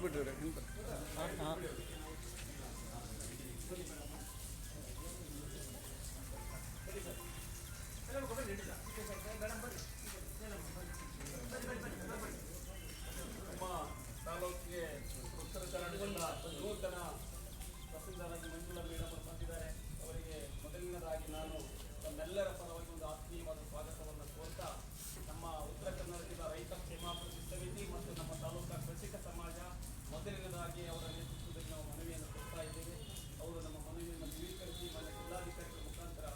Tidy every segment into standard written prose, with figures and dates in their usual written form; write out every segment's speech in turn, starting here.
ಬಿಡ್ರಿ ನಮ್ಮ ತಾಲೂಕಿಗೆ ಉತ್ತರ ಕನ್ನಡದಿಂದ ನೂತನ ತಹಸೀಲ್ದಾರಾಗಿ ಮಂಜುಳಾ ಮೇಡಮ್ ಬಂದಿದ್ದಾರೆ. ಅವರಿಗೆ ಮೊದಲನೇದಾಗಿ ನಾನು ನಮ್ಮೆಲ್ಲರ ಪರವಾಗಿ ಒಂದು ಆತ್ಮೀಯವಾದ ಸ್ವಾಗತವನ್ನು ಕೋರ್ತಾ, ನಮ್ಮ ಉತ್ತರ ಕನ್ನಡ ಜಿಲ್ಲಾ ರೈತ ಕ್ಷೇಮಾಭಿವೃದ್ಧಿ ಸಮಿತಿ ಮತ್ತು ನಮ್ಮ ತಾಲೂಕಾ ಕೃಷಿಕ ಸಮಾಜ ಮೊದಲನೇದಾಗಿ ಅವರ ನೇತೃತ್ವದಲ್ಲಿ ನಾವು ಮನವಿಯನ್ನು ಕೊಡ್ತಾ ಇದ್ದೇವೆ. ಅವರು ನಮ್ಮ ಮನವಿಯನ್ನು ಸ್ವೀಕರಿಸಿ ಮಾನ್ಯ ಜಿಲ್ಲಾಧಿಕಾರಿಗಳ ಮುಖಾಂತರ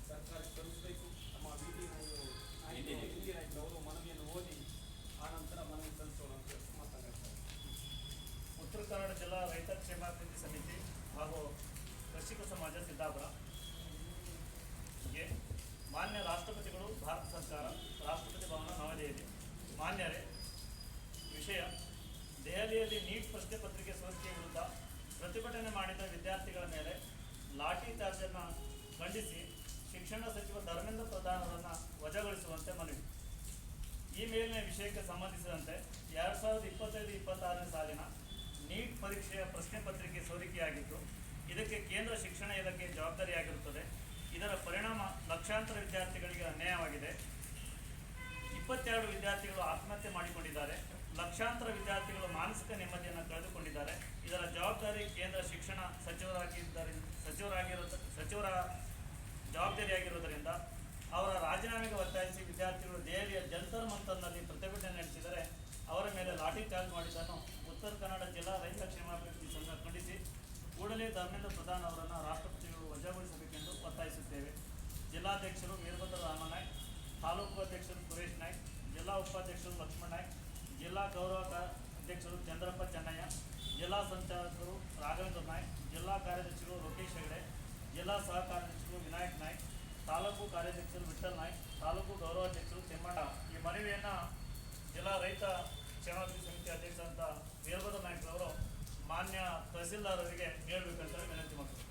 ಸರ್ಕಾರಕ್ಕೆ ತಲುಪಿಸಬೇಕು. ನಮ್ಮ ಅವರು ಮನವಿಯನ್ನು ಓದಿ ಆನಂತರ ಮನವಿ ಸಲ್ಲಿಸೋಣ ಅಂತ ಮಾತನಾಡ್ತಾರೆ. ಉತ್ತರ ಕನ್ನಡ ಜಿಲ್ಲಾ ರೈತ ಕ್ಷೇಮಾಭಿವೃದ್ಧಿ ಸಮಿತಿ ಹಾಗೂ ಕೃಷಿಕ ಸಮಾಜ ಸಿದ್ದಾಪುರಗೆ ಮಾನ್ಯ ರಾಷ್ಟ್ರಪತಿಗಳು, ಭಾರತ ಸರ್ಕಾರ, ರಾಷ್ಟ್ರಪತಿ ಭವನ ನವದೆಹಲಿ. ಮಾನ್ಯರೇ, ವಿಷಯ: ದೆಹಲಿಯಲ್ಲಿ ನೀಟ್ ಪ್ರಶ್ನೆ ಪತ್ರಿಕೆ ಸೋರಿಕೆ ವಿರುದ್ಧ ಪ್ರತಿಭಟನೆ ಮಾಡಿದ ವಿದ್ಯಾರ್ಥಿಗಳ ಮೇಲೆ ಲಾಠಿ ಚಾರ್ಜನ್ನು ಖಂಡಿಸಿ ಶಿಕ್ಷಣ ಸಚಿವ ಧರ್ಮೇಂದ್ರ ಪ್ರಧಾನ್ ಅವರನ್ನು ವಜಾಗೊಳಿಸುವಂತೆ ಮನವಿ. ಈ ಮೇಲಿನ ವಿಷಯಕ್ಕೆ ಸಂಬಂಧಿಸಿದಂತೆ 2025-26ನೇ ಸಾಲಿನ ನೀಟ್ ಪರೀಕ್ಷೆಯ ಪ್ರಶ್ನೆ ಪತ್ರಿಕೆ ಸೋರಿಕೆಯಾಗಿದ್ದು, ಇದಕ್ಕೆ ಕೇಂದ್ರ ಶಿಕ್ಷಣ ಇಲಾಖೆ ಜವಾಬ್ದಾರಿಯಾಗಿರುತ್ತದೆ. ಇದರ ಪರಿಣಾಮ ಲಕ್ಷಾಂತರ ವಿದ್ಯಾರ್ಥಿಗಳಿಗೆ ಅನ್ಯಾಯವಾಗಿದೆ. 22 ವಿದ್ಯಾರ್ಥಿಗಳು ಆತ್ಮಹತ್ಯೆ ಮಾಡಿಕೊಂಡಿದ್ದಾರೆ. ಲಕ್ಷಾಂತರ ವಿದ್ಯಾರ್ಥಿಗಳು ಮಾನಸಿಕ ನೆಮ್ಮದಿಯನ್ನು ಕಳೆದುಕೊಂಡಿದ್ದಾರೆ. ಇದರ ಜವಾಬ್ದಾರಿ ಕೇಂದ್ರ ಶಿಕ್ಷಣ ಸಚಿವರ ಜವಾಬ್ದಾರಿಯಾಗಿರುವುದರಿಂದ ಅವರ ರಾಜೀನಾಮೆಗೆ ಒತ್ತಾಯಿಸಿ ವಿದ್ಯಾರ್ಥಿಗಳು ದೆಹಲಿಯ ಜಂತರ್ ಮಂತರ್ನಲ್ಲಿ ಪ್ರತಿಭಟನೆ ನಡೆಸಿದರೆ ಅವರ ಮೇಲೆ ಲಾಠಿ ಚಾರ್ಜ್ ಮಾಡಿದ್ದನ್ನು ಉತ್ತರ ಕನ್ನಡ ಜಿಲ್ಲಾ ರೈತ ಕ್ಷೇಮಾಭಿವೃದ್ಧಿ ಸಂಘ ಖಂಡಿಸಿ ಕೂಡಲೇ ಧರ್ಮೇಂದ್ರ ಪ್ರಧಾನ್ ಅವರನ್ನು ರಾಷ್ಟ್ರಪತಿಗಳು ವಜಾಗೊಳಿಸಬೇಕೆಂದು ಒತ್ತಾಯಿಸುತ್ತೇವೆ. ಜಿಲ್ಲಾಧ್ಯಕ್ಷರು ವೀರಭದ್ರ ರಾಮನಾಯ್ಕ್, ತಾಲೂಕು ಅಧ್ಯಕ್ಷರು ಸುರೇಶ್ ನಾಯ್ಕ್, ಜಿಲ್ಲಾ ಉಪಾಧ್ಯಕ್ಷರು ಲಕ್ಷ್ಮಣ್ ನಾಯ್ಕ್, ಜಿಲ್ಲಾ ಗೌರವ ಅಧ್ಯಕ್ಷರು ಚಂದ್ರಪ್ಪ ಚೆನ್ನಯ್ಯ, ಜಿಲ್ಲಾ ಸಂಚಾಲಕರು ರಾಘವೇಂದ್ರ ನಾಯ್ಕ್, ಜಿಲ್ಲಾ ಕಾರ್ಯದರ್ಶಿಗಳು ಲೋಕೇಶ್ ಹೆಗಡೆ, ಜಿಲ್ಲಾ ಸಹ ಕಾರ್ಯದರ್ಶಿಗಳು ವಿನಾಯಕ್ ನಾಯ್ಕ್, ತಾಲೂಕು ಕಾರ್ಯಾಧ್ಯಕ್ಷರು ವಿಠಲ್ ನಾಯ್ಕ್, ತಾಲೂಕು ಗೌರವಾಧ್ಯಕ್ಷರು ತಿಮ್ಮಣ್ಣ. ಈ ಮನವಿಯನ್ನು ಜಿಲ್ಲಾ ರೈತ ಕ್ಷೇಮಾಭಿವೃದ್ಧಿ ಸಮಿತಿ ಅಧ್ಯಕ್ಷರಾದ ವೀರಭದ್ರ ನಾಯ್ಕ್ ಅವರು ಮಾನ್ಯ ತಹಸೀಲ್ದಾರ್ ಅವರಿಗೆ ನೀಡಬೇಕಂತ ವಿನಂತಿ ಮಾಡ್ತಾರೆ.